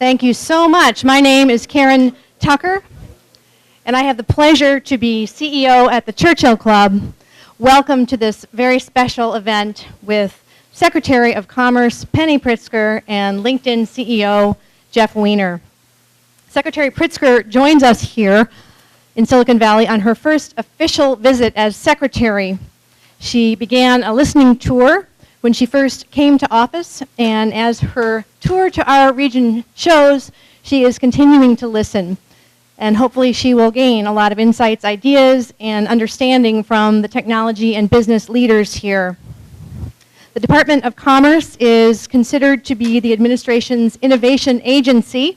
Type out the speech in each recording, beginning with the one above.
Thank you so much. My name is Karen Tucker, and I have the pleasure to be CEO at the Churchill Club. Welcome to this very special event with Secretary of Commerce Penny Pritzker and LinkedIn CEO Jeff Weiner. Secretary Pritzker joins us here in Silicon Valley on her first official visit as secretary. She began a listening tour when she first came to office, and as her tour to our region shows, she is continuing to listen. And hopefully she will gain a lot of insights, ideas, and understanding from the technology and business leaders here. The Department of Commerce is considered to be the administration's innovation agency.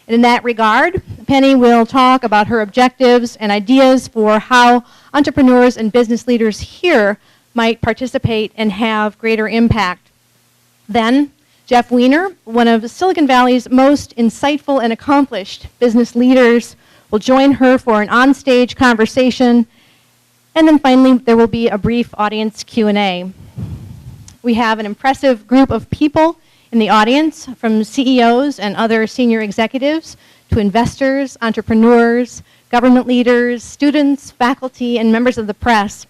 And in that regard, Penny will talk about her objectives and ideas for how entrepreneurs and business leaders here might participate and have greater impact. Then, Jeff Weiner, one of Silicon Valley's most insightful and accomplished business leaders, will join her for an on-stage conversation. And then finally, there will be a brief audience Q&A. We have an impressive group of people in the audience, from CEOs and other senior executives to investors, entrepreneurs, government leaders, students, faculty, and members of the press.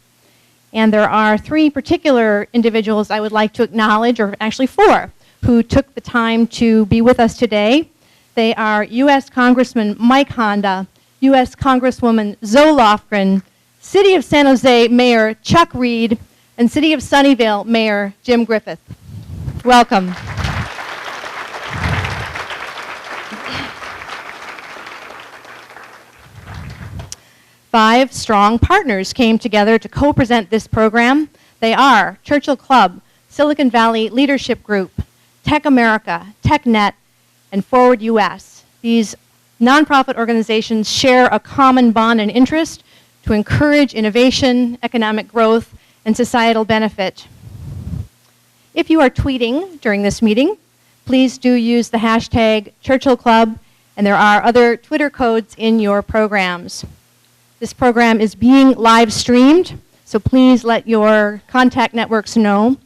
And there are three particular individuals I would like to acknowledge, or actually four, who took the time to be with us today. They are U.S. Congressman Mike Honda, U.S. Congresswoman Zoe Lofgren, City of San Jose Mayor Chuck Reed, and City of Sunnyvale Mayor Jim Griffith. Welcome. Five strong partners came together to co-present this program. They are Churchill Club, Silicon Valley Leadership Group, Tech America, TechNet, and Forward US. These nonprofit organizations share a common bond and interest to encourage innovation, economic growth, and societal benefit. If you are tweeting during this meeting, please do use the hashtag Churchill Club, and there are other Twitter codes in your programs. This program is being live streamed, so please let your contact networks know.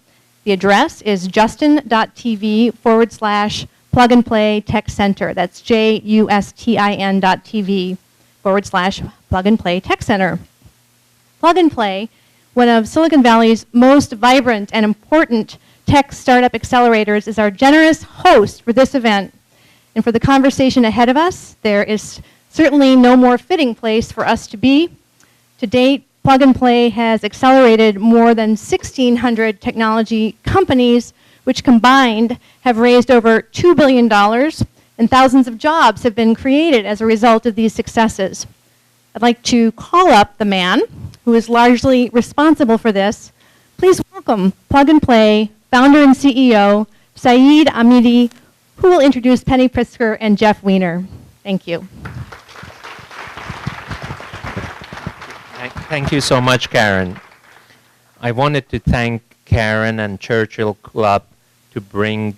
The address is justin.tv/Plug and Play Tech Center. That's JUSTIN.TV/Plug and Play Tech Center. Plug and Play, one of Silicon Valley's most vibrant and important tech startup accelerators, is our generous host for this event. And for the conversation ahead of us, there is certainly no more fitting place for us to be. To date, Plug and Play has accelerated more than 1,600 technology companies, which combined have raised over $2 billion, and thousands of jobs have been created as a result of these successes. I'd like to call up the man who is largely responsible for this. Please welcome Plug and Play founder and CEO, Saeed Ahmadi, who will introduce Penny Pritzker and Jeff Weiner. Thank you. Thank you so much, Karen. I wanted to thank Karen and Churchill Club to bring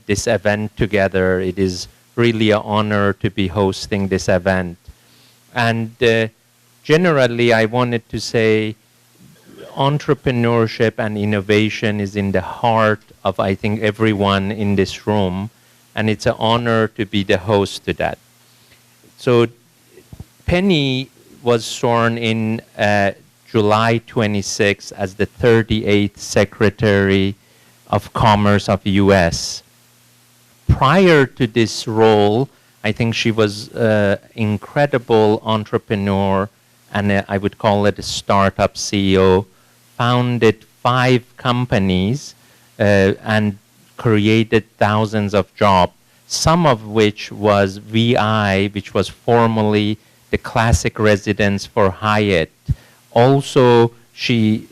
this event together. It is really an honor to be hosting this event. And generally, I wanted to say entrepreneurship and innovation is in the heart of, I think, everyone in this room, and it's an honor to be the host to that. So Penny was sworn in July 26 as the 38th Secretary of Commerce of the U.S. Prior to this role, I think she was an incredible entrepreneur, and I would call it a startup CEO, founded 5 companies and created thousands of jobs, some of which was VI, which was formerly the classic residence for Hyatt. Also, she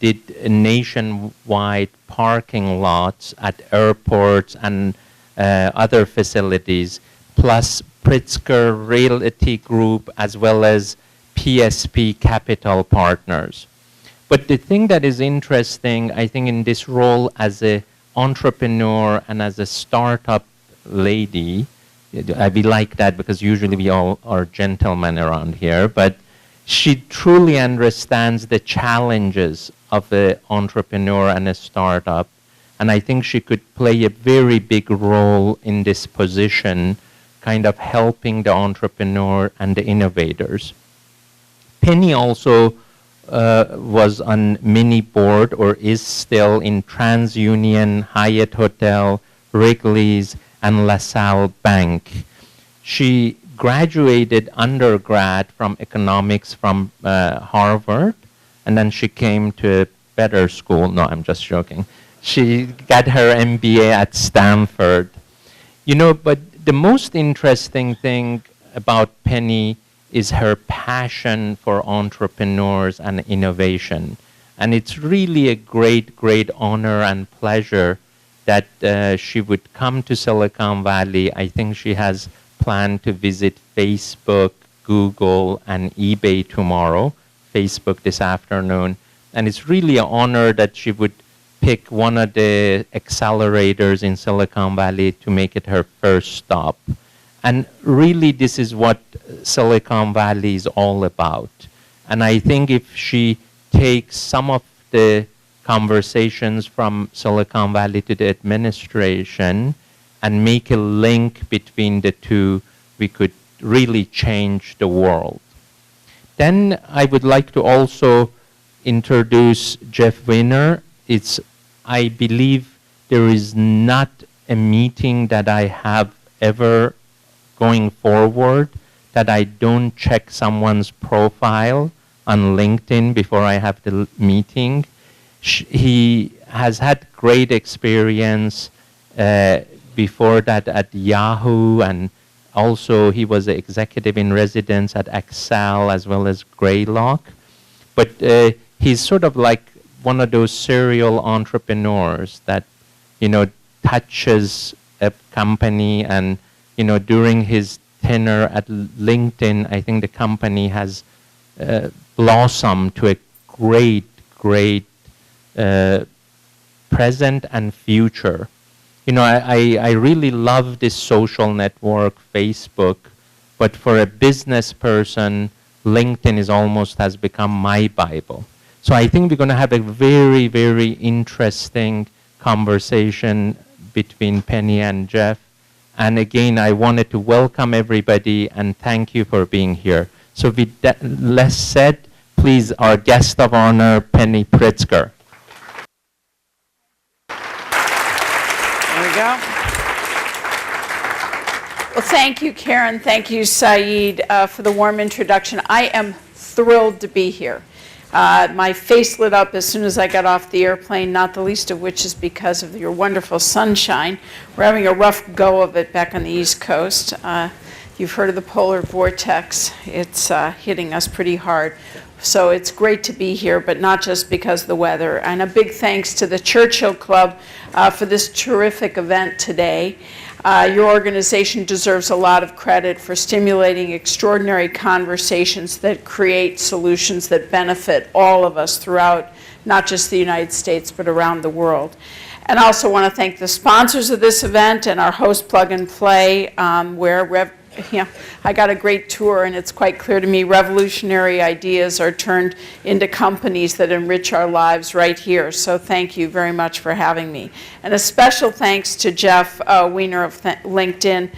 did nationwide parking lots at airports and other facilities, plus Pritzker Realty Group, as well as PSP Capital Partners. But the thing that is interesting, I think, in this role as an entrepreneur and as a startup lady, we like that because usually we all are gentlemen around here, but she truly understands the challenges of an entrepreneur and a startup, And I think she could play a very big role in this position, kind of helping the entrepreneur and the innovators. Penny also was on mini board or is still in TransUnion, Hyatt Hotel, Wrigley's, and LaSalle Bank. She graduated undergrad from economics from Harvard, and then she came to a better school. No, I'm just joking. She got her MBA at Stanford. You know, but the most interesting thing about Penny is her passion for entrepreneurs and innovation. And it's really a great, great honor and pleasure that she would come to Silicon Valley. I think she has planned to visit Facebook, Google, and eBay tomorrow, Facebook this afternoon. And it's really an honor that she would pick one of the accelerators in Silicon Valley to make it her first stop. And really, this is what Silicon Valley is all about. And I think if she takes some of the conversations from Silicon Valley to the administration and make a link between the two, we could really change the world. Then I would like to also introduce Jeff Weiner. I believe there is not a meeting that I have ever going forward that I don't check someone's profile on LinkedIn before I have the meeting. He has had great experience before that at Yahoo, and also he was an executive in residence at Excel as well as Greylock. But he's sort of like one of those serial entrepreneurs that, you know, touches a company, and, you know, during his tenure at LinkedIn, I think the company has blossomed to a great, great present and future. You know, I really love this social network, Facebook, but for a business person, LinkedIn has become my Bible. So I think we're going to have a very, very interesting conversation between Penny and Jeff. And again, I wanted to welcome everybody and thank you for being here. So with that less said, please, our guest of honor, Penny Pritzker. There we go. Well, thank you, Karen. Thank you, Saeed, for the warm introduction. I am thrilled to be here. My face lit up as soon as I got off the airplane, not the least of which is because of your wonderful sunshine. We're having a rough go of it back on the East Coast. You've heard of the polar vortex. It's hitting us pretty hard. So it's great to be here, but not just because of the weather. And a big thanks to the Churchill Club for this terrific event today. Your organization deserves a lot of credit for stimulating extraordinary conversations that create solutions that benefit all of us throughout not just the United States, but around the world. And I also want to thank the sponsors of this event and our host, Plug and Play, where I got a great tour, and it's quite clear to me revolutionary ideas are turned into companies that enrich our lives right here. So thank you very much for having me. And a special thanks to Jeff Weiner of LinkedIn,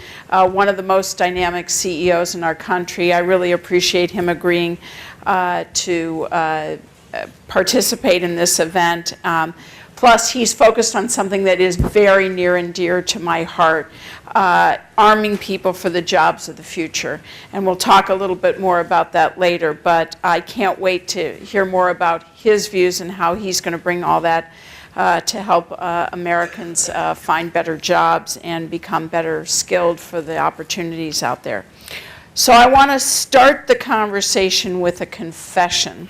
one of the most dynamic CEOs in our country. I really appreciate him agreeing to participate in this event. Plus, he's focused on something that is very near and dear to my heart, arming people for the jobs of the future. And we'll talk a little bit more about that later, but I can't wait to hear more about his views and how he's going to bring all that to help Americans find better jobs and become better skilled for the opportunities out there. So I want to start the conversation with a confession.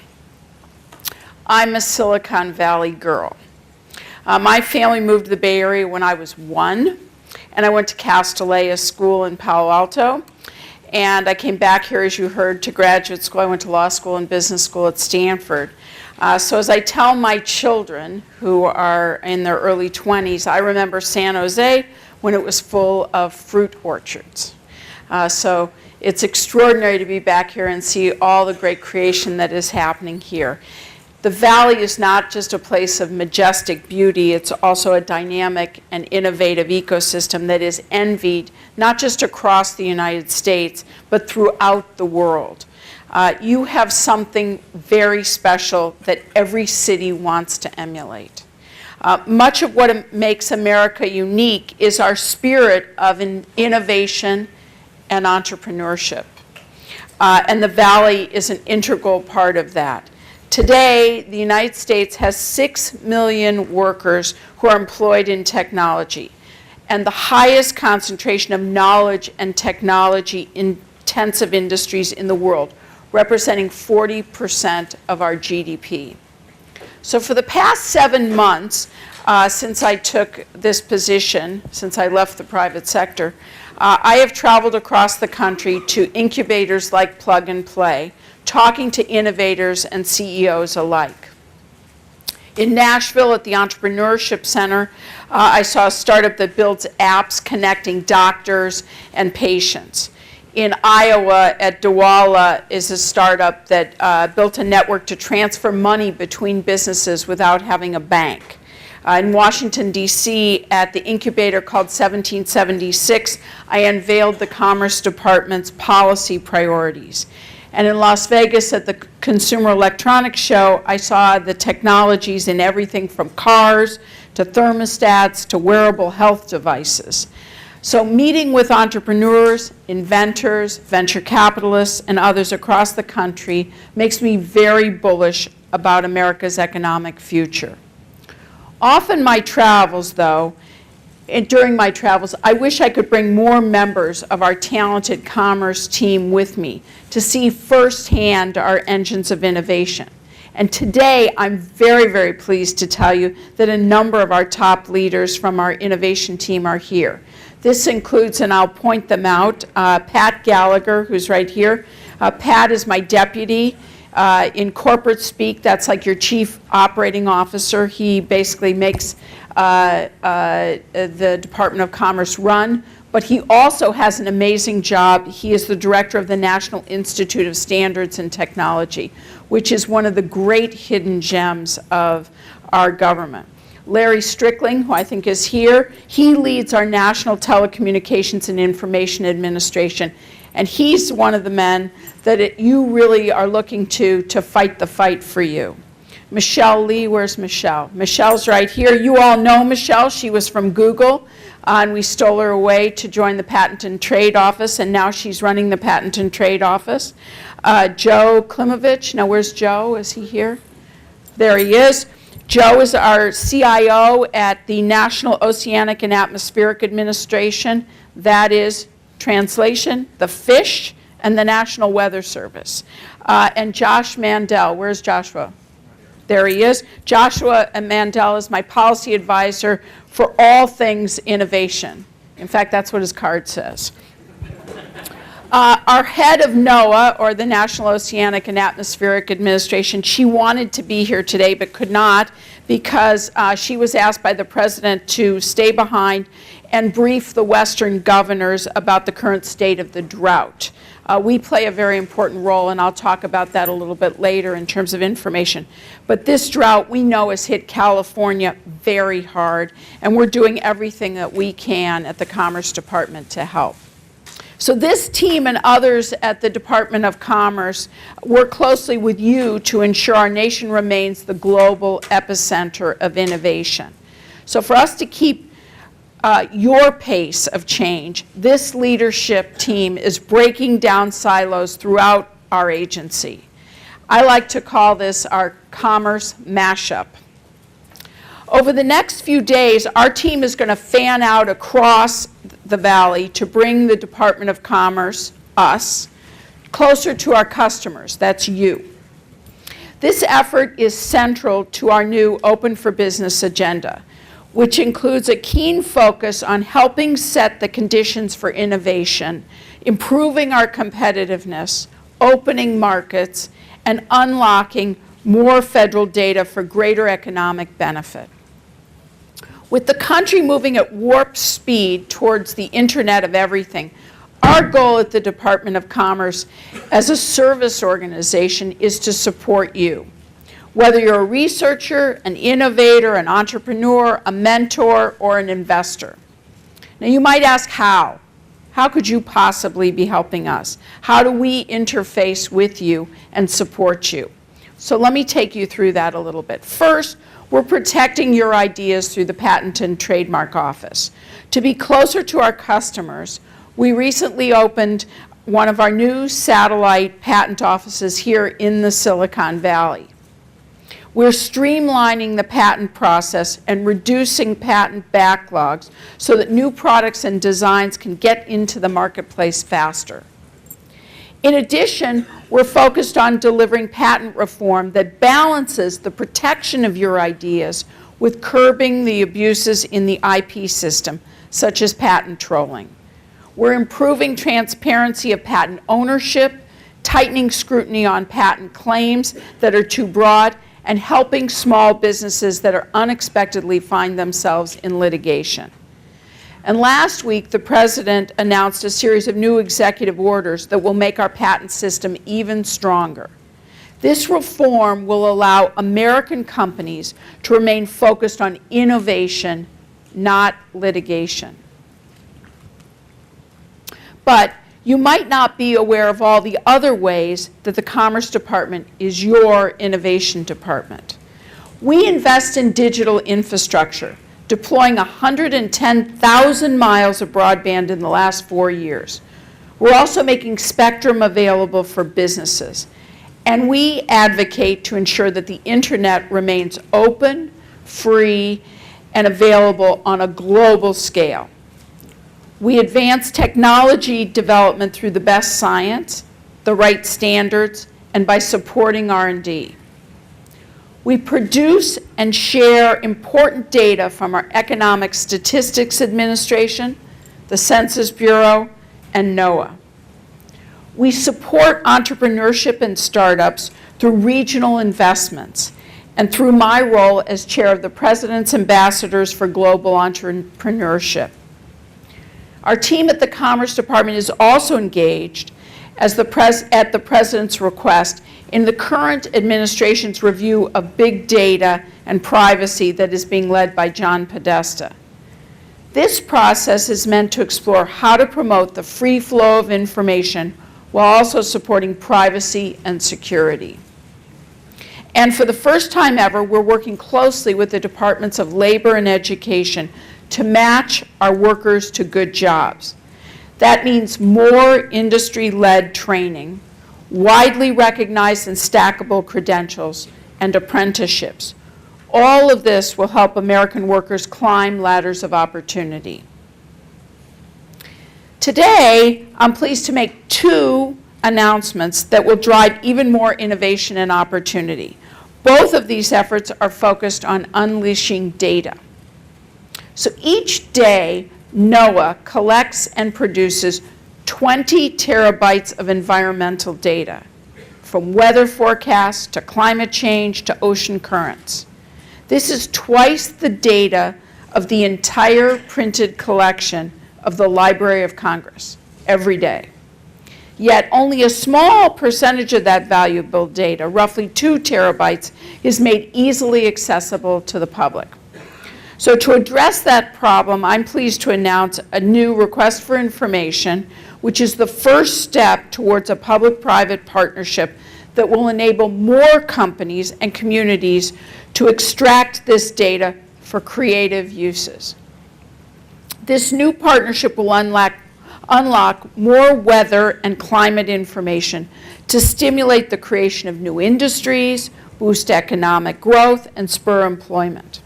I'm a Silicon Valley girl. My family moved to the Bay Area when I was 1, and I went to Castellea School in Palo Alto. And I came back here, as you heard, to graduate school. I went to law school and business school at Stanford. So as I tell my children, who are in their early 20s, I remember San Jose when it was full of fruit orchards. So it's extraordinary to be back here and see all the great creation that is happening here. The Valley is not just a place of majestic beauty, it's also a dynamic and innovative ecosystem that is envied not just across the United States, but throughout the world. You have something very special that every city wants to emulate. Much of what makes America unique is our spirit of innovation and entrepreneurship. And the Valley is an integral part of that. Today, the United States has 6 million workers who are employed in technology, and the highest concentration of knowledge and technology-intensive industries in the world, representing 40% of our GDP. So for the past 7 months, since I took this position, since I left the private sector, I have traveled across the country to incubators like Plug and Play, talking to innovators and CEOs alike. In Nashville at the Entrepreneurship Center, I saw a startup that builds apps connecting doctors and patients. In Iowa at Douala is a startup that built a network to transfer money between businesses without having a bank. In Washington, D.C., at the incubator called 1776, I unveiled the Commerce Department's policy priorities. And in Las Vegas at the Consumer Electronics Show, I saw the technologies in everything from cars to thermostats to wearable health devices. So meeting with entrepreneurs, inventors, venture capitalists, and others across the country makes me very bullish about America's economic future. Often my travels, though, and during my travels, I wish I could bring more members of our talented commerce team with me to see firsthand our engines of innovation. And today, I'm very, very pleased to tell you that a number of our top leaders from our innovation team are here. This includes, and I'll point them out, Pat Gallagher, who's right here. Pat is my deputy. In corporate speak, that's like your chief operating officer. He basically makes the Department of Commerce run, but he also has an amazing job. He is the director of the National Institute of Standards and Technology, which is one of the great hidden gems of our government. Larry Strickling, who I think is here, he leads our National Telecommunications and Information Administration, and he's one of the men that you really are looking to fight the fight for you. Michelle Lee, where's Michelle? Michelle's right here. You all know Michelle. She was from Google, and we stole her away to join the Patent and Trade Office, and now she's running the Patent and Trade Office. Joe Klimovich, now where's Joe? Is he here? There he is. Joe is our CIO at the National Oceanic and Atmospheric Administration. That is, translation, the fish, and the National Weather Service. And Josh Mandel, where's Joshua? There he is. Joshua Mandel is my policy advisor for all things innovation. In fact, that's what his card says. Our head of NOAA, or the National Oceanic and Atmospheric Administration, she wanted to be here today but could not because she was asked by the president to stay behind and brief the Western governors about the current state of the drought. We play a very important role, and I'll talk about that a little bit later in terms of information. But this drought, we know, has hit California very hard, and we're doing everything that we can at the Commerce Department to help. So this team and others at the Department of Commerce work closely with you to ensure our nation remains the global epicenter of innovation. So for us to keep your pace of change, this leadership team is breaking down silos throughout our agency. I like to call this our commerce mashup. Over the next few days, our team is going to fan out across the valley to bring the Department of Commerce, us, closer to our customers. That's you. This effort is central to our new Open for Business agenda, which includes a keen focus on helping set the conditions for innovation, improving our competitiveness, opening markets, and unlocking more federal data for greater economic benefit. With the country moving at warp speed towards the Internet of Everything, our goal at the Department of Commerce as a service organization is to support you. whether you're a researcher, an innovator, an entrepreneur, a mentor, or an investor. Now you might ask how. How could you possibly be helping us? How do we interface with you and support you? So let me take you through that a little bit. First, we're protecting your ideas through the Patent and Trademark Office. To be closer to our customers, we recently opened one of our new satellite patent offices here in the Silicon Valley. We're streamlining the patent process and reducing patent backlogs so that new products and designs can get into the marketplace faster. In addition, we're focused on delivering patent reform that balances the protection of your ideas with curbing the abuses in the IP system, such as patent trolling. We're improving transparency of patent ownership, tightening scrutiny on patent claims that are too broad, and helping small businesses that are unexpectedly find themselves in litigation. And last week, the President announced a series of new executive orders that will make our patent system even stronger. This reform will allow American companies to remain focused on innovation, not litigation. But you might not be aware of all the other ways that the Commerce Department is your innovation department. We invest in digital infrastructure, deploying 110,000 miles of broadband in the last 4 years. We're also making spectrum available for businesses. And we advocate to ensure that the internet remains open, free, and available on a global scale. We advance technology development through the best science, the right standards, and by supporting R&D. We produce and share important data from our Economic Statistics Administration, the Census Bureau, and NOAA. We support entrepreneurship and startups through regional investments and through my role as chair of the President's Ambassadors for Global Entrepreneurship. Our team at the Commerce Department is also engaged at the President's request in the current administration's review of big data and privacy that is being led by John Podesta. This process is meant to explore how to promote the free flow of information while also supporting privacy and security. And for the first time ever, we're working closely with the Departments of Labor and Education to match our workers to good jobs. That means more industry-led training, widely recognized and stackable credentials, and apprenticeships. All of this will help American workers climb ladders of opportunity. Today, I'm pleased to make 2 announcements that will drive even more innovation and opportunity. Both of these efforts are focused on unleashing data. So each day, NOAA collects and produces 20 terabytes of environmental data, from weather forecasts to climate change to ocean currents. This is twice the data of the entire printed collection of the Library of Congress every day. Yet only a small percentage of that valuable data, roughly 2 terabytes, is made easily accessible to the public. So to address that problem, I'm pleased to announce a new request for information, which is the first step towards a public-private partnership that will enable more companies and communities to extract this data for creative uses. This new partnership will unlock more weather and climate information to stimulate the creation of new industries, boost economic growth, and spur employment.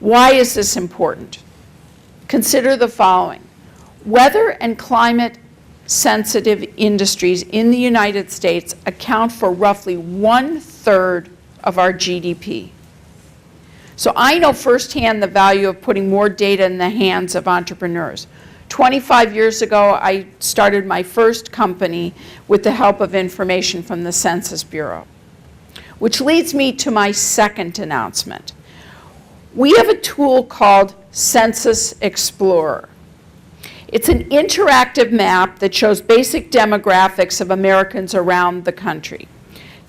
Why is this important? Consider the following. Weather and climate sensitive industries in the United States account for roughly 1/3 of our GDP. So I know firsthand the value of putting more data in the hands of entrepreneurs. 25 years ago, I started my first company with the help of information from the Census Bureau, which leads me to my second announcement. We have a tool called Census Explorer. It's an interactive map that shows basic demographics of Americans around the country.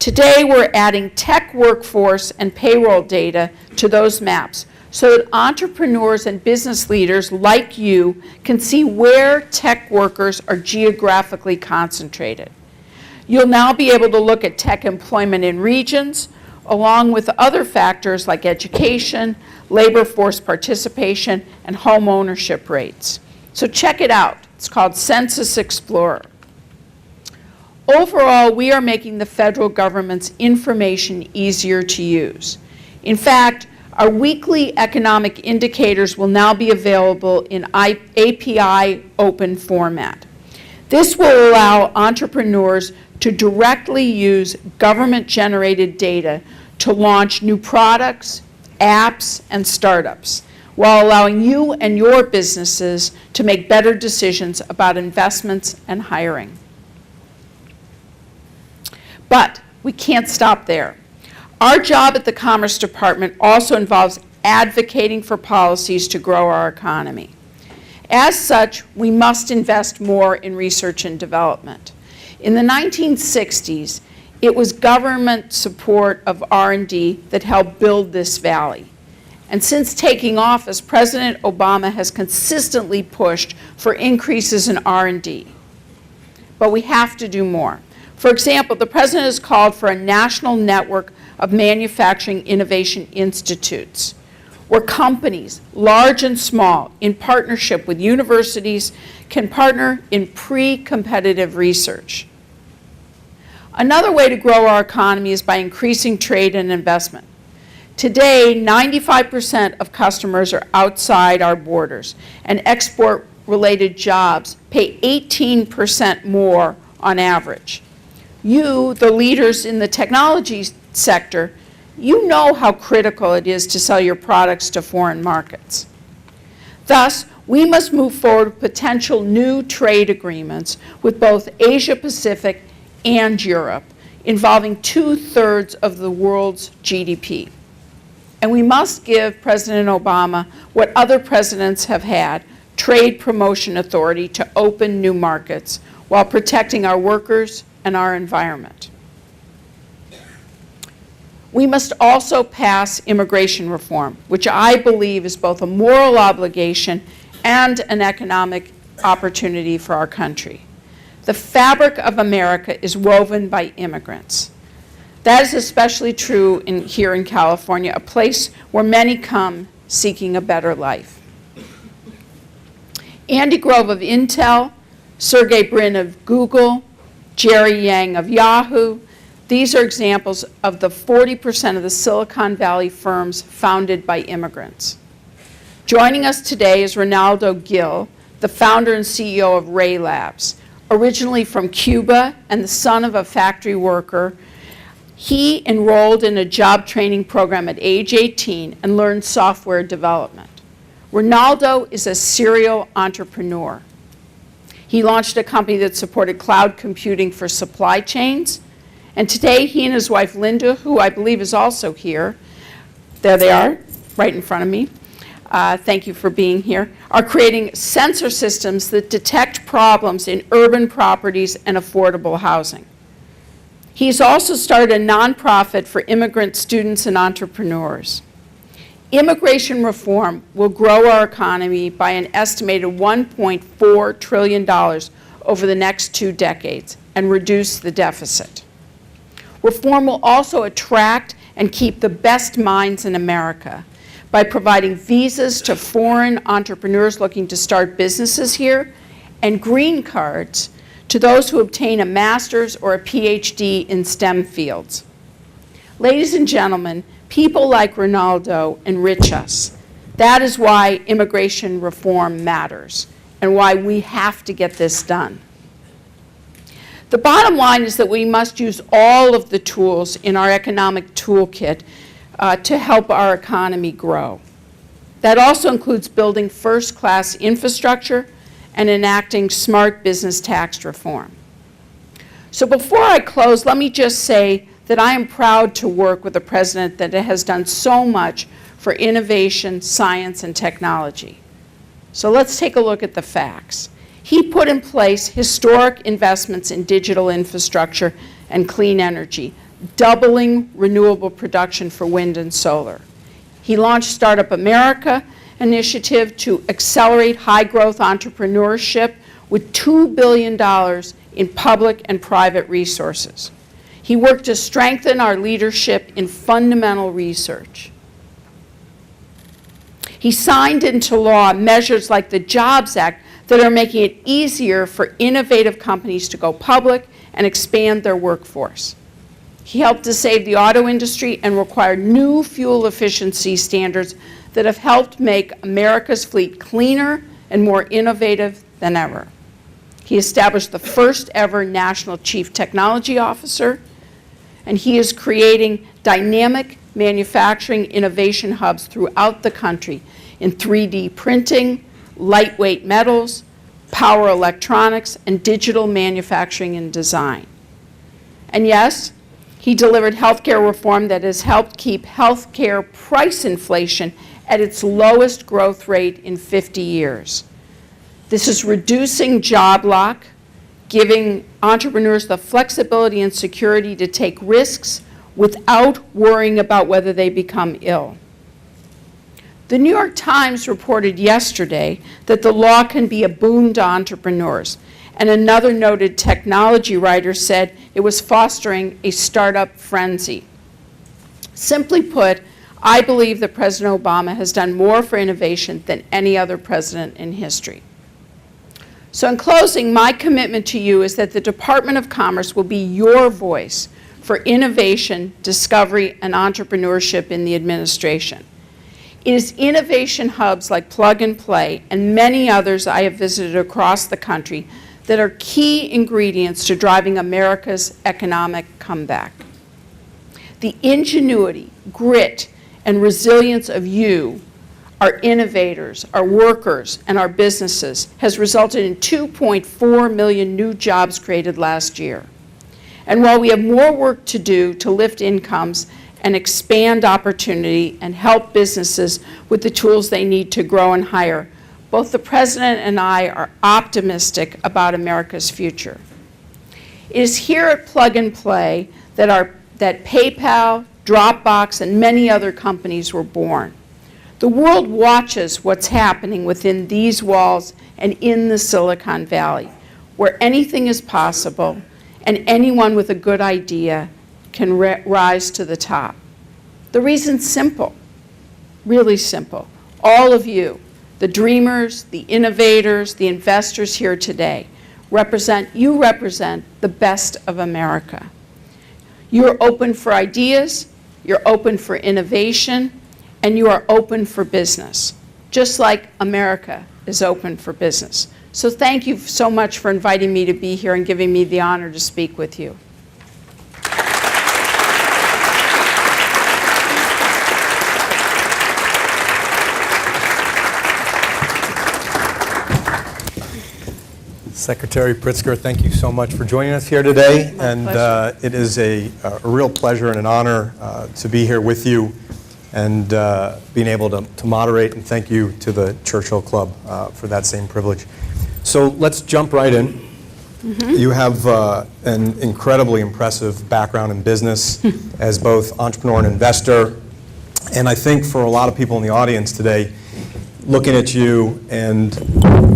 Today, we're adding tech workforce and payroll data to those maps so that entrepreneurs and business leaders like you can see where tech workers are geographically concentrated. You'll now be able to look at tech employment in regions, along with other factors like education, labor force participation, and home ownership rates. So check it out. It's called Census Explorer. Overall, we are making the federal government's information easier to use. In fact, our weekly economic indicators will now be available in API open format. This will allow entrepreneurs to directly use government-generated data to launch new products, apps, and startups, while allowing you and your businesses to make better decisions about investments and hiring. But we can't stop there. Our job at the Commerce Department also involves advocating for policies to grow our economy. As such, we must invest more in research and development. In the 1960s, it was government support of R&D that helped build this valley. And since taking office, President Obama has consistently pushed for increases in R&D. But we have to do more. For example, the President has called for a national network of manufacturing innovation institutes, where companies, large and small, in partnership with universities, can partner in pre-competitive research. Another way to grow our economy is by increasing trade and investment. Today, 95% of customers are outside our borders, and export-related jobs pay 18% more on average. You, the leaders in the technology sector, you know how critical it is to sell your products to foreign markets. Thus, we must move forward with potential new trade agreements with both Asia-Pacific and Europe, involving 2/3 of the world's GDP. And we must give President Obama what other presidents have had, trade promotion authority to open new markets while protecting our workers and our environment. We must also pass immigration reform, which I believe is both a moral obligation and an economic opportunity for our country. The fabric of America is woven by immigrants. That is especially true here in California, a place where many come seeking a better life. Andy Grove of Intel, Sergey Brin of Google, Jerry Yang of Yahoo. These are examples of the 40% of the Silicon Valley firms founded by immigrants. Joining us today is Ronaldo Gil, the founder and CEO of Ray Labs. Originally from Cuba and the son of a factory worker, he enrolled in a job training program at age 18 and learned software development. Ronaldo is a serial entrepreneur. He launched a company that supported cloud computing for supply chains. And today, he and his wife, Linda, who I believe is also here, there they are, right in front of me, thank you for being here, are creating sensor systems that detect problems in urban properties and affordable housing. He's also started a nonprofit for immigrant students and entrepreneurs. Immigration reform will grow our economy by an estimated $1.4 trillion over the next 2 decades and reduce the deficit. Reform will also attract and keep the best minds in America by providing visas to foreign entrepreneurs looking to start businesses here and green cards to those who obtain a master's or a PhD in STEM fields. Ladies and gentlemen, people like Ronaldo enrich us. That is why immigration reform matters and why we have to get this done. The bottom line is that we must use all of the tools in our economic toolkit to help our economy grow. That also includes building first-class infrastructure and enacting smart business tax reform. So before I close, let me just say that I am proud to work with a president that has done so much for innovation, science, and technology. So let's take a look at the facts. He put in place historic investments in digital infrastructure and clean energy doubling renewable production for wind and solar. He launched Startup America initiative to accelerate high-growth entrepreneurship with $2 billion in public and private resources. He worked to strengthen our leadership in fundamental research. He signed into law measures like the Jobs Act that are making it easier for innovative companies to go public and expand their workforce. He helped to save the auto industry and required new fuel efficiency standards that have helped make America's fleet cleaner and more innovative than ever. He established the first ever National Chief Technology Officer, and he is creating dynamic manufacturing innovation hubs throughout the country in 3D printing, lightweight metals, power electronics, and digital manufacturing and design. And yes, he delivered healthcare reform that has helped keep healthcare price inflation at its lowest growth rate in 50 years. This is reducing job lock, giving entrepreneurs the flexibility and security to take risks without worrying about whether they become ill. The New York Times reported yesterday that the law can be a boon to entrepreneurs, and another noted technology writer said it was fostering a startup frenzy. Simply put, I believe that President Obama has done more for innovation than any other president in history. So in closing, my commitment to you is that the Department of Commerce will be your voice for innovation, discovery, and entrepreneurship in the administration. It is innovation hubs like Plug and Play and many others I have visited across the country that are key ingredients to driving America's economic comeback. The ingenuity, grit, and resilience of you, our innovators, our workers, and our businesses has resulted in 2.4 million new jobs created last year. And while we have more work to do to lift incomes and expand opportunity and help businesses with the tools they need to grow and hire, both the President and I are optimistic about America's future. It is here at Plug and Play that PayPal, Dropbox, and many other companies were born. The world watches what's happening within these walls and in the Silicon Valley, where anything is possible and anyone with a good idea can rise to the top. The reason's simple, really simple. All of you, the dreamers, the innovators, the investors here today, represent the best of America. You're open for ideas, you're open for innovation, and you are open for business, just like America is open for business. So thank you so much for inviting me to be here and giving me the honor to speak with you. Secretary Pritzker, thank you so much for joining us here today. It is a real pleasure and an honor to be here with you and being able to moderate, and thank you to the Churchill Club for that same privilege. So let's jump right in. You have an incredibly impressive background in business as both entrepreneur and investor, and I think for a lot of people in the audience today, looking at you, and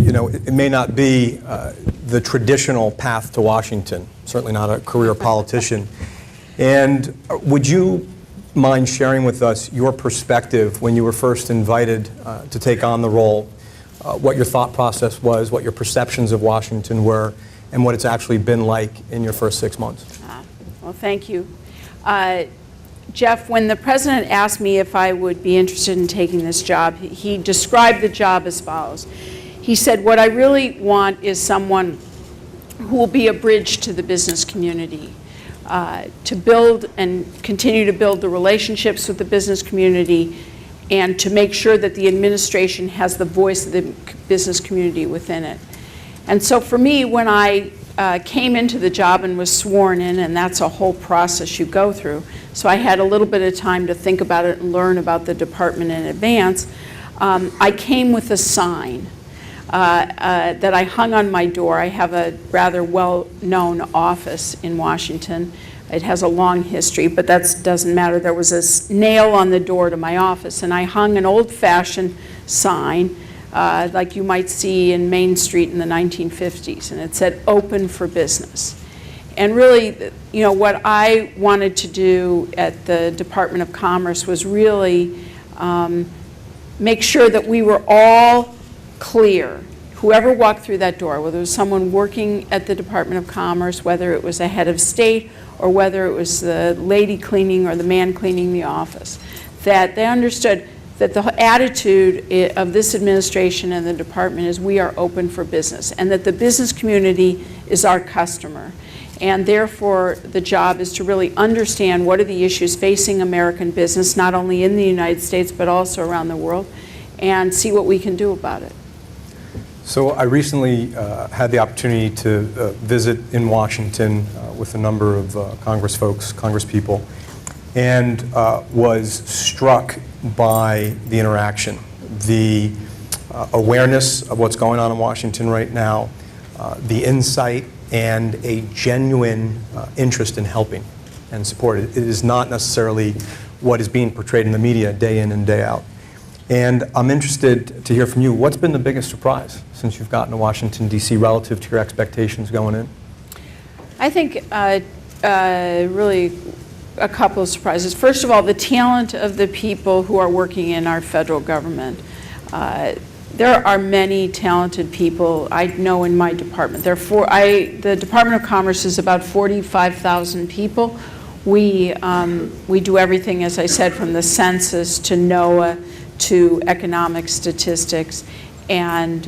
it may not be the traditional path to Washington, certainly not a career politician. And would you mind sharing with us your perspective when you were first invited to take on the role, what your thought process was, what your perceptions of Washington were, and what it's actually been like in your first 6 months? Well, thank you. Jeff, when the President asked me if I would be interested in taking this job, he described the job as follows. He said, what I really want is someone who will be a bridge to the business community, to build and continue to build the relationships with the business community, and to make sure that the administration has the voice of the business community within it. And so for me, when I came into the job and was sworn in, and that's a whole process you go through, so I had a little bit of time to think about it and learn about the department in advance. I came with a sign that I hung on my door. I have a rather well-known office in Washington, It has a long history, but that doesn't matter. There was a nail on the door to my office, and I hung an old-fashioned sign like you might see in Main Street in the 1950s, and it said, "Open for business." And really, you know, what I wanted to do at the Department of Commerce was really make sure that we were all clear. Whoever walked through that door, whether it was someone working at the Department of Commerce, whether it was a head of state, or whether it was the lady cleaning or the man cleaning the office, that they understood that the attitude of this administration and the department is we are open for business, and that the business community is our customer. And therefore, the job is to really understand what are the issues facing American business, not only in the United States, but also around the world, and see what we can do about it. So I recently had the opportunity to visit in Washington with a number of Congress folks, Congress people, and was struck by the interaction, the awareness of what's going on in Washington right now, the insight, and a genuine interest in helping and support. It is not necessarily what is being portrayed in the media day in and day out. And I'm interested to hear from you. What's been the biggest surprise since you've gotten to Washington, D.C. relative to your expectations going in? I think really a couple of surprises. First of all, the talent of the people who are working in our federal government. There are many talented people I know in my department. The Department of Commerce is about 45,000 people. We do everything, as I said, from the census to NOAA to economic statistics, and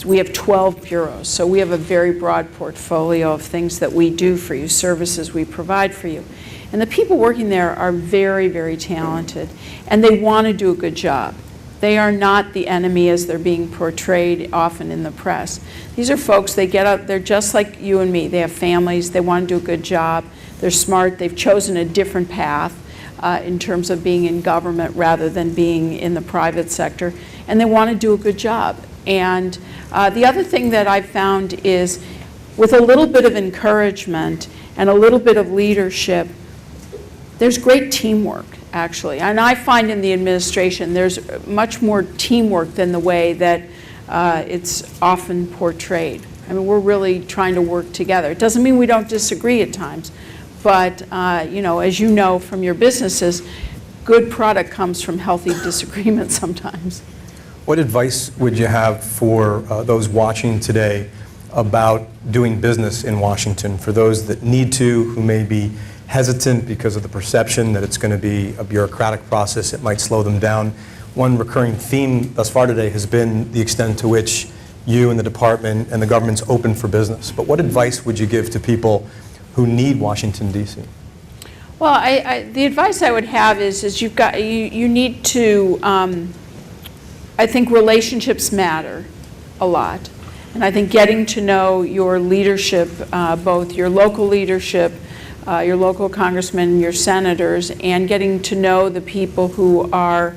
we have 12 bureaus. So we have a very broad portfolio of things that we do for you, services we provide for you. And the people working there are very, very talented, and they want to do a good job. They are not the enemy as they're being portrayed often in the press. These are folks, they get up, they're just like you and me. They have families, they want to do a good job, they're smart, they've chosen a different path in terms of being in government rather than being in the private sector, and they want to do a good job. And the other thing that I've found is with a little bit of encouragement and a little bit of leadership, there's great teamwork, actually. And I find in the administration there's much more teamwork than the way that it's often portrayed. I mean, we're really trying to work together. It doesn't mean we don't disagree at times, but you know, as you know from your businesses, good product comes from healthy disagreement sometimes. What advice would you have for those watching today about doing business in Washington, for those that need to, who may be hesitant because of the perception that it's going to be a bureaucratic process, it might slow them down? One recurring theme thus far today has been the extent to which you and the department and the government's open for business. But what advice would you give to people who need Washington, D.C.? Well, the advice I would have is you need to, I think relationships matter a lot. And I think getting to know your leadership, both your local leadership, your local congressmen, your senators, and getting to know the people who are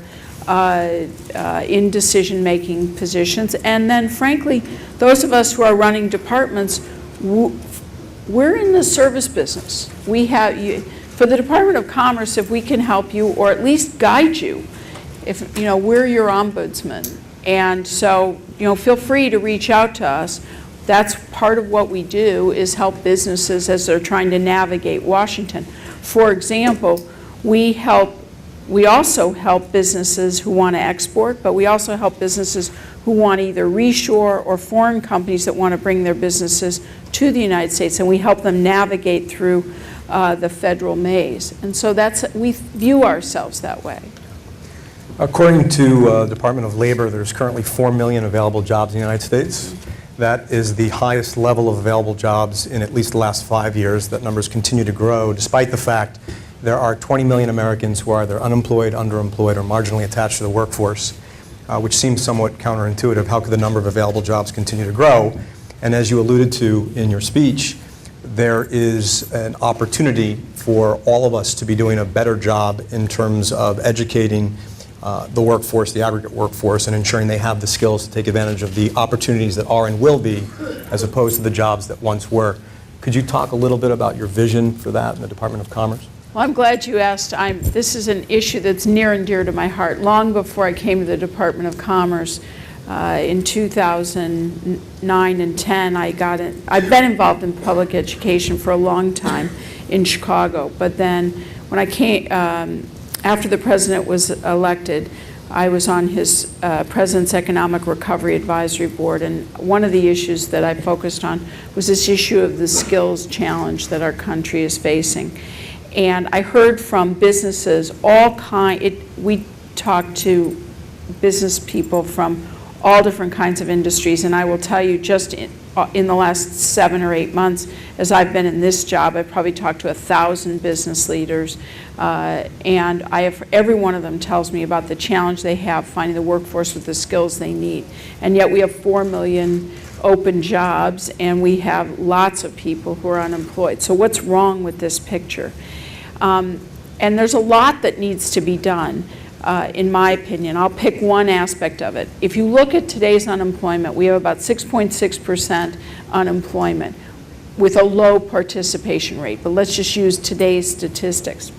in decision-making positions. And then, frankly, those of us who are running departments, we're in the service business. We have, for the Department of Commerce, if we can help you or at least guide you, if you know, we're your ombudsman. And so, you know, feel free to reach out to us. That's part of what we do, is help businesses as they're trying to navigate Washington. For example, we also help businesses who want to export, but we also help businesses who want to either reshore or foreign companies that want to bring their businesses to the United States, and we help them navigate through the federal maze. And so we view ourselves that way. According to the Department of Labor, there's currently 4 million available jobs in the United States. That is the highest level of available jobs in at least the last 5 years. That numbers continue to grow, despite the fact there are 20 million Americans who are either unemployed, underemployed, or marginally attached to the workforce, which seems somewhat counterintuitive. How could the number of available jobs continue to grow? And as you alluded to in your speech, there is an opportunity for all of us to be doing a better job in terms of educating the workforce, the aggregate workforce, and ensuring they have the skills to take advantage of the opportunities that are and will be, as opposed to the jobs that once were. Could you talk a little bit about your vision for that in the Department of Commerce? Well, I'm glad you asked. This is an issue that's near and dear to my heart. Long before I came to the Department of Commerce in 2009 and 10, I've been involved in public education for a long time in Chicago. But then when I came, after the president was elected, I was on his President's Economic Recovery Advisory Board, and one of the issues that I focused on was this issue of the skills challenge that our country is facing. And I heard from businesses, we talked to business people from all different kinds of industries, and I will tell you, just in the last 7 or 8 months, as I've been in this job, I've probably talked to 1,000 business leaders, and every one of them tells me about the challenge they have finding the workforce with the skills they need. And yet we have 4 million open jobs, and we have lots of people who are unemployed. So what's wrong with this picture? And there's a lot that needs to be done. In my opinion. I'll pick one aspect of it. If you look at today's unemployment, we have about 6.6% unemployment with a low participation rate. But let's just use today's statistics.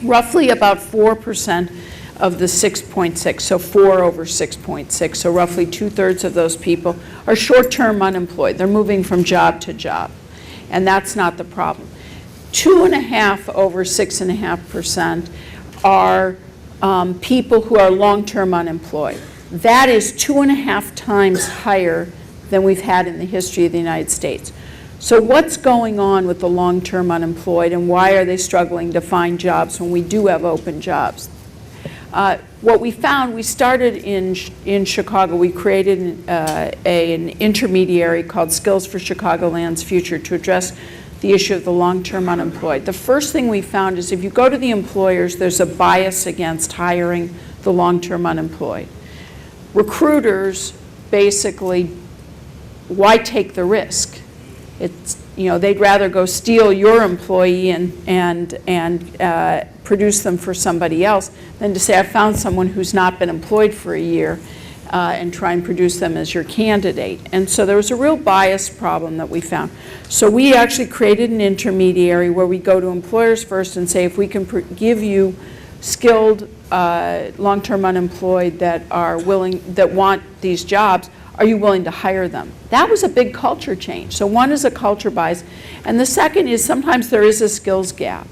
Roughly about 4% of the 6.6, so 4 over 6.6, so roughly 2/3 of those people are short-term unemployed. They're moving from job to job, and that's not the problem. 2.5 over 6.5% are people who are long-term unemployed. That is 2.5 times higher than we've had in the history of the United States. So what's going on with the long-term unemployed, and why are they struggling to find jobs when we do have open jobs? What we found, we started in Chicago. We created an intermediary called Skills for Chicagoland's Future to address the issue of the long-term unemployed. The first thing we found is if you go to the employers, there's a bias against hiring the long-term unemployed. Recruiters basically, why take the risk? It's, they'd rather go steal your employee and produce them for somebody else than to say, I found someone who's not been employed for a year and try and produce them as your candidate. And so there was a real bias problem that we found. So we actually created an intermediary where we go to employers first and say, if we can give you skilled long-term unemployed that want these jobs, are you willing to hire them? That was a big culture change. So one is a culture bias, and the second is sometimes there is a skills gap.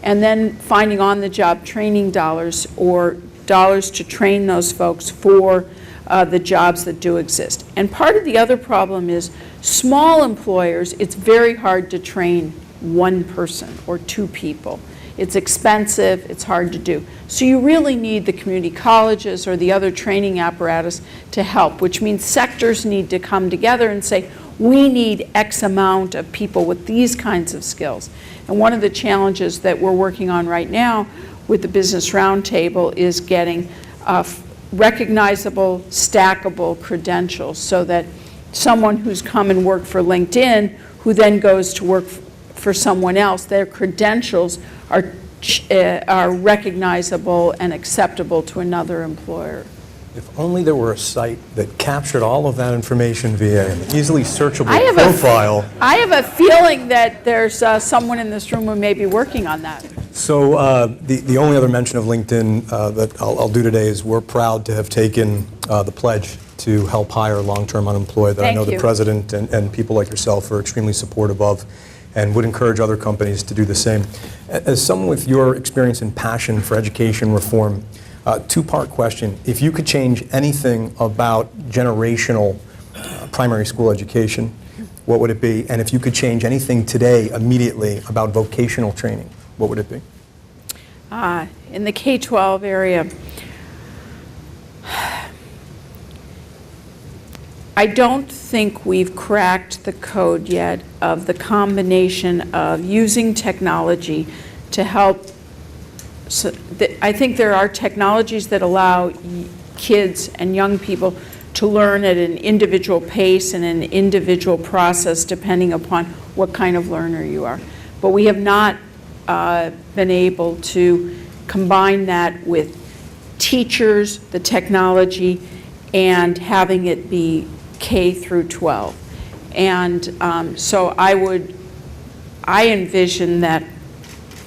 And then finding on-the-job training dollars or dollars to train those folks for the jobs that do exist. And part of the other problem is small employers, it's very hard to train one person or 2 people. It's expensive, it's hard to do. So you really need the community colleges or the other training apparatus to help, which means sectors need to come together and say, we need X amount of people with these kinds of skills. And one of the challenges that we're working on right now with the Business Roundtable is getting recognizable, stackable credentials so that someone who's come and worked for LinkedIn, who then goes to work for someone else, their credentials are recognizable and acceptable to another employer. If only there were a site that captured all of that information via an easily searchable I profile. I have a feeling that there's someone in this room who may be working on that. So the only other mention of LinkedIn that I'll do today is we're proud to have taken the pledge to help hire long-term unemployed that I know the president and people like yourself are extremely supportive of, and would encourage other companies to do the same. As someone with your experience and passion for education reform, 2-part question. If you could change anything about generational primary school education, what would it be? And if you could change anything today immediately about vocational training, what would it be? In the K-12 area, I don't think we've cracked the code yet of the combination of using technology to help. So I think there are technologies that allow kids and young people to learn at an individual pace and an individual process depending upon what kind of learner you are. But we have not been able to combine that with teachers, the technology, and having it be K through 12. And so I would I envision that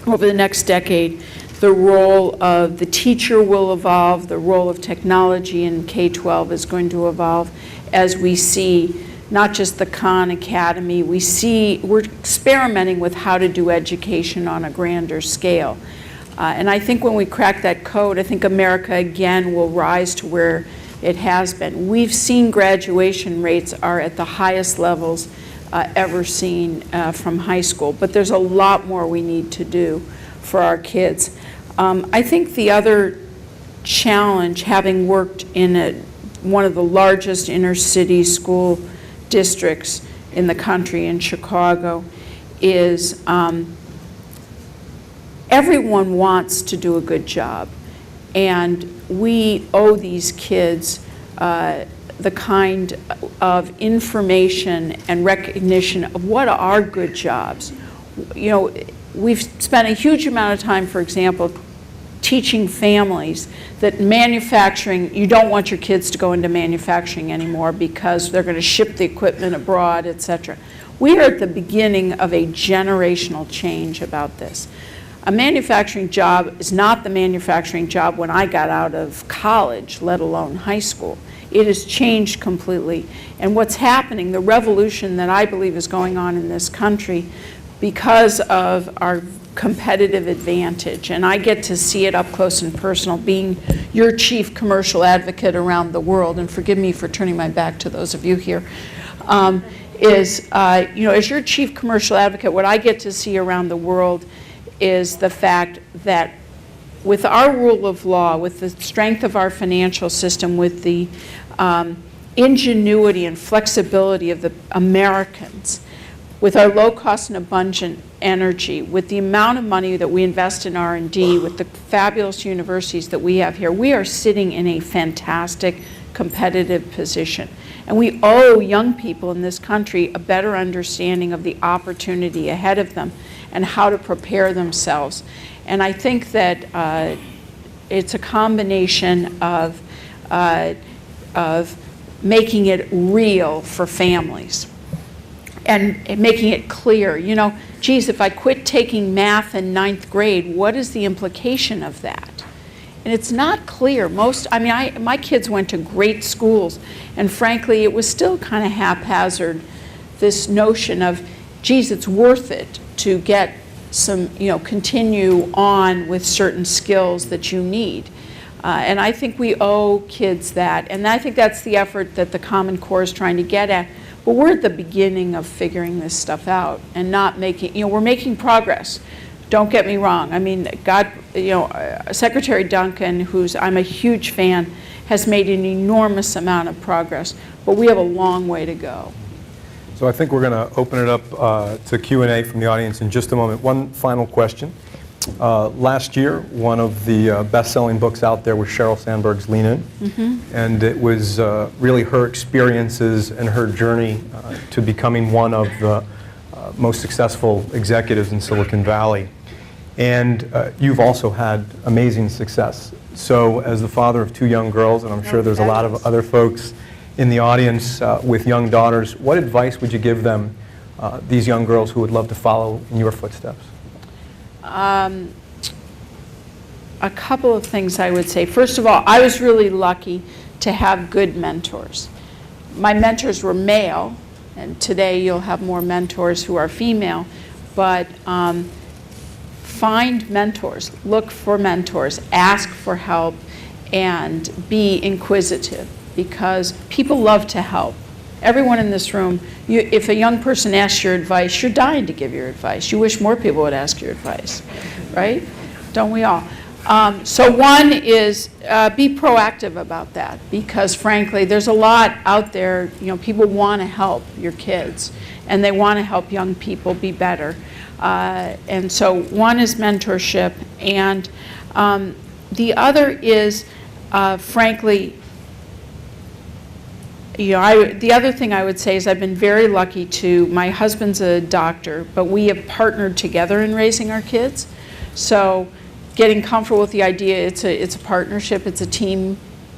over the next decade, the role of the teacher will evolve, the role of technology in K-12 is going to evolve as we see not just the Khan Academy, we're experimenting with how to do education on a grander scale. And I think when we crack that code, I think America again will rise to where it has been. We've seen graduation rates are at the highest levels ever seen from high school, but there's a lot more we need to do for our kids. I think the other challenge, having worked in one of the largest inner city school districts in the country, in Chicago, is everyone wants to do a good job. And we owe these kids the kind of information and recognition of what are good jobs. You know, we've spent a huge amount of time, for example, teaching families that manufacturing, you don't want your kids to go into manufacturing anymore because they're going to ship the equipment abroad, etc. We are at the beginning of a generational change about this. A manufacturing job is not the manufacturing job when I got out of college, let alone high school. It has changed completely. And what's happening, the revolution that I believe is going on in this country because of our competitive advantage, and I get to see it up close and personal, being your chief commercial advocate around the world, and forgive me for turning my back to those of you here, as your chief commercial advocate, what I get to see around the world is the fact that with our rule of law, with the strength of our financial system, with the ingenuity and flexibility of the Americans, with our low cost and abundant energy, with the amount of money that we invest in R&D, with the fabulous universities that we have here, we are sitting in a fantastic competitive position. And we owe young people in this country a better understanding of the opportunity ahead of them and how to prepare themselves. And I think that it's a combination of making it real for families and making it clear. You know, geez, if I quit taking math in 9th grade, what is the implication of that? And it's not clear. My kids went to great schools, and frankly, it was still kind of haphazard, this notion of, geez, it's worth it to get some, continue on with certain skills that you need. And I think we owe kids that, and I think that's the effort that the Common Core is trying to get at. But we're at the beginning of figuring this stuff out and not making, we're making progress. Don't get me wrong. I mean, Secretary Duncan, I'm a huge fan, has made an enormous amount of progress, but we have a long way to go. So I think we're going to open it up to Q&A from the audience in just a moment. One final question. Last year, one of the best-selling books out there was Sheryl Sandberg's Lean In. Mm-hmm. And it was really her experiences and her journey to becoming one of the most successful executives in Silicon Valley. And you've also had amazing success. So as the father of 2 young girls, and I'm sure there's a lot of other folks in the audience with young daughters, what advice would you give them, these young girls who would love to follow in your footsteps? A couple of things I would say. First of all, I was really lucky to have good mentors. My mentors were male, and today you'll have more mentors who are female, but find mentors, look for mentors, ask for help, and be inquisitive, because people love to help. Everyone in this room, if a young person asks your advice, you're dying to give your advice. You wish more people would ask your advice, right? Don't we all? So one is be proactive about that, because frankly, there's a lot out there. People want to help your kids, and they want to help young people be better. And so one is mentorship, and the other is, frankly, the other thing I would say is I've been very lucky my husband's a doctor, but we have partnered together in raising our kids. So getting comfortable with the idea, it's a partnership, it's a team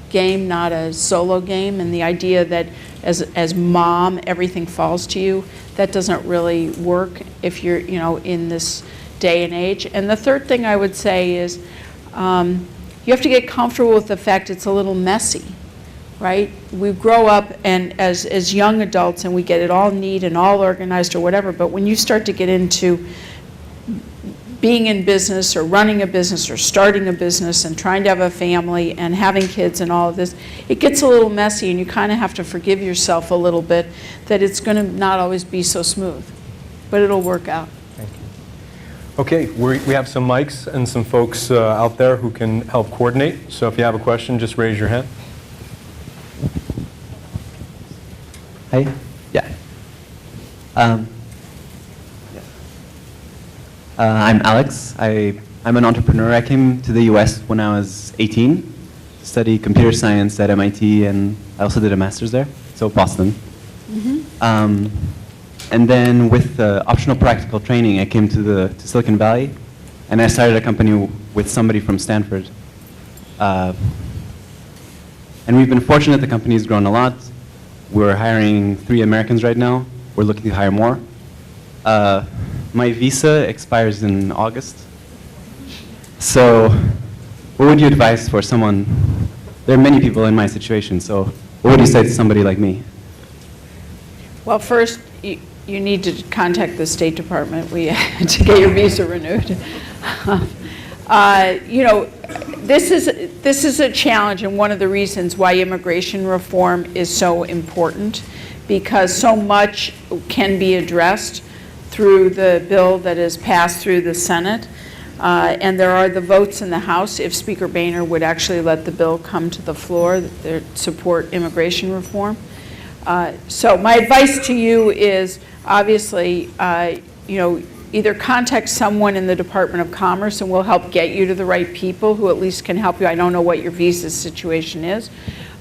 game, not a solo game, and the idea that as mom, everything falls to you, that doesn't really work if you're, in this day and age. And the third thing I would say is you have to get comfortable with the fact it's a little messy, right? We grow up and as young adults and we get it all neat and all organized or whatever, but when you start to get into being in business or running a business or starting a business and trying to have a family and having kids and all of this, it gets a little messy and you kind of have to forgive yourself a little bit that it's going to not always be so smooth, but it'll work out. Thank you. Okay, we have some mics and some folks out there who can help coordinate. So if you have a question, just raise your hand. Hi. Yeah. I'm Alex. I'm an entrepreneur. I came to the US when I was 18 to study computer science at MIT, and I also did a master's there, so Boston. And then with optional practical training, I came to Silicon Valley, and I started a company with somebody from Stanford. And we've been fortunate. The company's grown a lot. We're hiring 3 Americans right now. We're looking to hire more. My visa expires in August. So what would you advise for someone? There are many people in my situation, so what would you say to somebody like me? Well, first, you need to contact the State Department to get your visa renewed. This is a challenge, and one of the reasons why immigration reform is so important, because so much can be addressed through the bill that is passed through the Senate. And there are the votes in the House, if Speaker Boehner would actually let the bill come to the floor, that support immigration reform. So my advice to you is, obviously, either contact someone in the Department of Commerce and we'll help get you to the right people who at least can help you. I don't know what your visa situation is.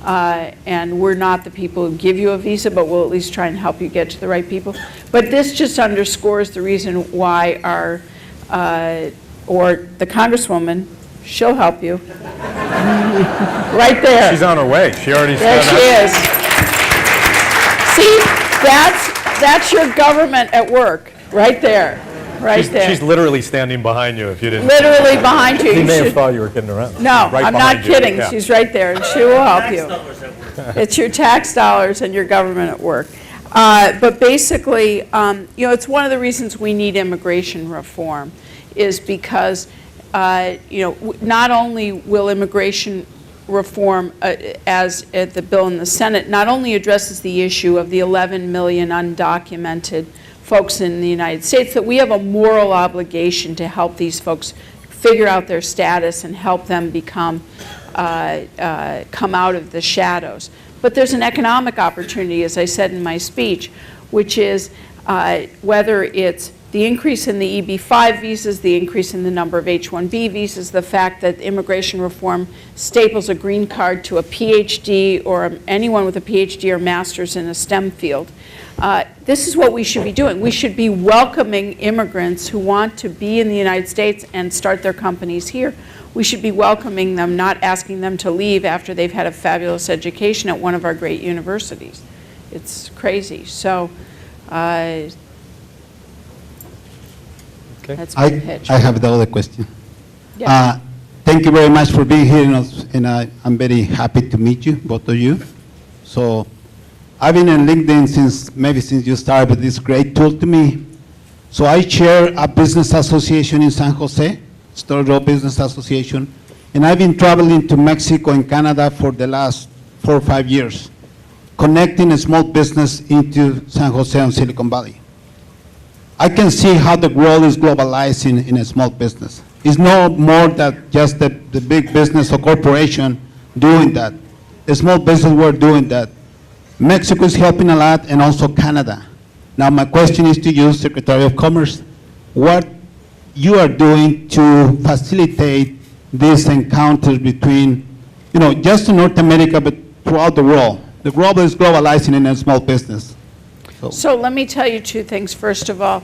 And we're not the people who give you a visa, but we'll at least try and help you get to the right people. But this just underscores the reason why or the Congresswoman, she'll help you. Right there. She's on her way. She already There said she is. See, that's your government at work, right there. Right there. She's literally standing behind you if you didn't. Literally behind you. He You may have should- thought you were kidding around. No, Right I'm behind not you. kidding. Yeah. She's right there, and she will help you. It's your tax dollars and your government at work. But basically, it's one of the reasons we need immigration reform, is because, not only will immigration reform, as the bill in the Senate, not only addresses the issue of the 11 million undocumented folks in the United States, that we have a moral obligation to help these folks figure out their status and help them come out of the shadows. But there's an economic opportunity, as I said in my speech, which is whether it's the increase in the EB-5 visas, the increase in the number of H-1B visas, the fact that immigration reform staples a green card to a PhD or anyone with a PhD or master's in a STEM field. This is what we should be doing. We should be welcoming immigrants who want to be in the United States and start their companies here. We should be welcoming them, not asking them to leave after they've had a fabulous education at one of our great universities. It's crazy. So that's my pitch. I have the other question. Yeah. Thank you very much for being here, and I'm very happy to meet you, both of you. So I've been on LinkedIn since you started, but it's a great tool to me. So I chair a business association in San Jose, Story Road Business Association, and I've been traveling to Mexico and Canada for the last 4 or 5 years, connecting a small business into San Jose and Silicon Valley. I can see how the world is globalizing in a small business. It's no more than just the big business or corporation doing that. The small business we're doing that. Mexico is helping a lot, and also Canada. Now my question is to you, Secretary of Commerce, what you are doing to facilitate these encounters between, just in North America, but throughout the world. The world is globalizing in a small business. So let me tell you 2 things. First of all,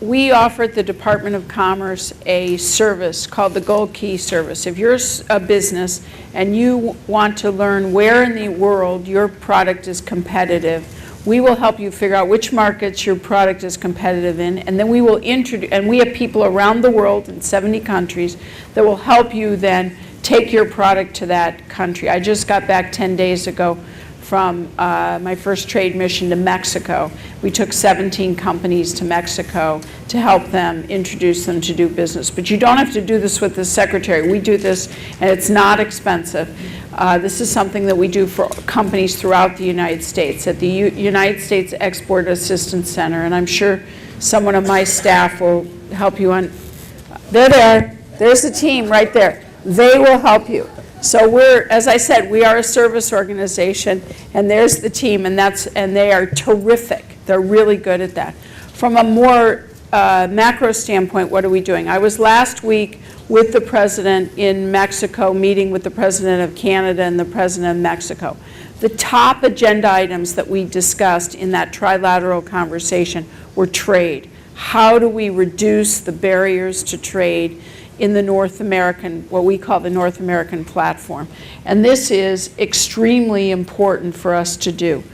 we offer at the Department of Commerce a service called the Gold Key Service. If you're a business and you want to learn where in the world your product is competitive, we will help you figure out which markets your product is competitive in, and then we will introduce, and we have people around the world in 70 countries that will help you then take your product to that country. I just got back 10 days ago from my first trade mission to Mexico. We took 17 companies to Mexico to help them, introduce them to do business. But you don't have to do this with the secretary. We do this, and it's not expensive. This is something that we do for companies throughout the United States at the United States Export Assistance Center, and I'm sure someone on my staff will help you on. They're there. There's the team right there. They will help you. So we're, as I said, we are a service organization, and there's the team, and they are terrific. They're really good at that. From a more macro standpoint, what are we doing? I was last week with the president in Mexico, meeting with the president of Canada and the president of Mexico. The top agenda items that we discussed in that trilateral conversation were trade. How do we reduce the barriers to trade in the North American, what we call the North American platform? And this is extremely important for us to do,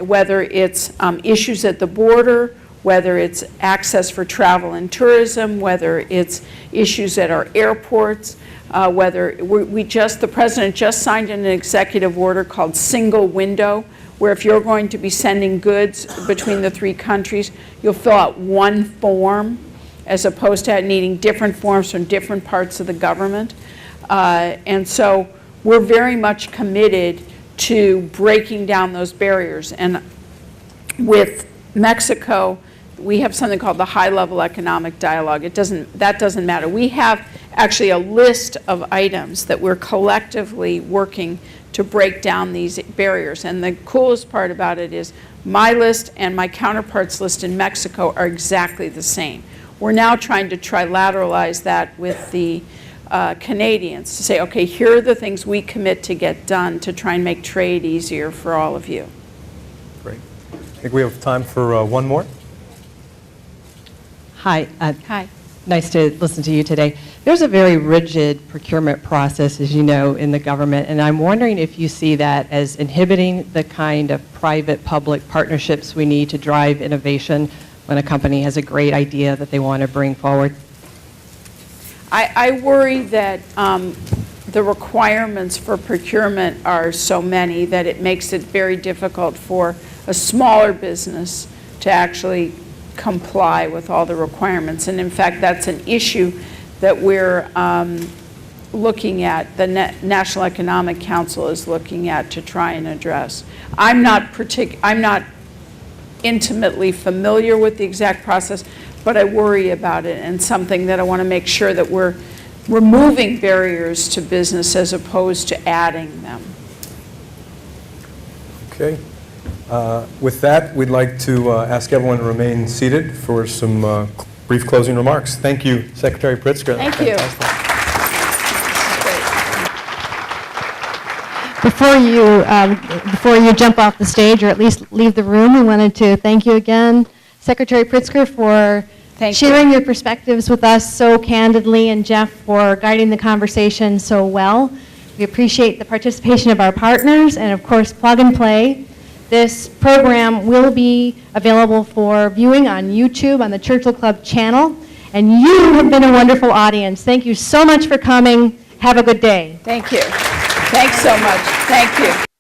whether it's issues at the border, whether it's access for travel and tourism, whether it's issues at our airports, whether the president just signed an executive order called Single Window, where if you're going to be sending goods between the three countries, you'll fill out one form as opposed to needing different forms from different parts of the government. And so we're very much committed to breaking down those barriers. And with Mexico, we have something called the high-level economic dialogue. That doesn't matter. We have actually a list of items that we're collectively working to break down these barriers. And the coolest part about it is my list and my counterparts list in Mexico are exactly the same. We're now trying to trilateralize that with the Canadians to say, okay, here are the things we commit to get done to try and make trade easier for all of you. Great. I think we have time for one more. Hi. Hi. Nice to listen to you today. There's a very rigid procurement process, as you know, in the government, and I'm wondering if you see that as inhibiting the kind of private-public partnerships we need to drive innovation when a company has a great idea that they want to bring forward. I worry that the requirements for procurement are so many that it makes it very difficult for a smaller business to actually comply with all the requirements. And in fact, that's an issue that we're looking at, the National Economic Council is looking at to try and address. I'm not intimately familiar with the exact process, but I worry about it, and something that I want to make sure that we're removing barriers to business as opposed to adding them. Okay. With that, we'd like to ask everyone to remain seated for some brief closing remarks. Thank you, Secretary Pritzker. Thank you. Before you jump off the stage, or at least leave the room, we wanted to thank you again, Secretary Pritzker, for sharing your perspectives with us so candidly, and Jeff for guiding the conversation so well. We appreciate the participation of our partners, and of course, Plug and Play. This program will be available for viewing on YouTube on the Churchill Club channel, and you have been a wonderful audience. Thank you so much for coming. Have a good day. Thank you. Thanks so much. Thank you.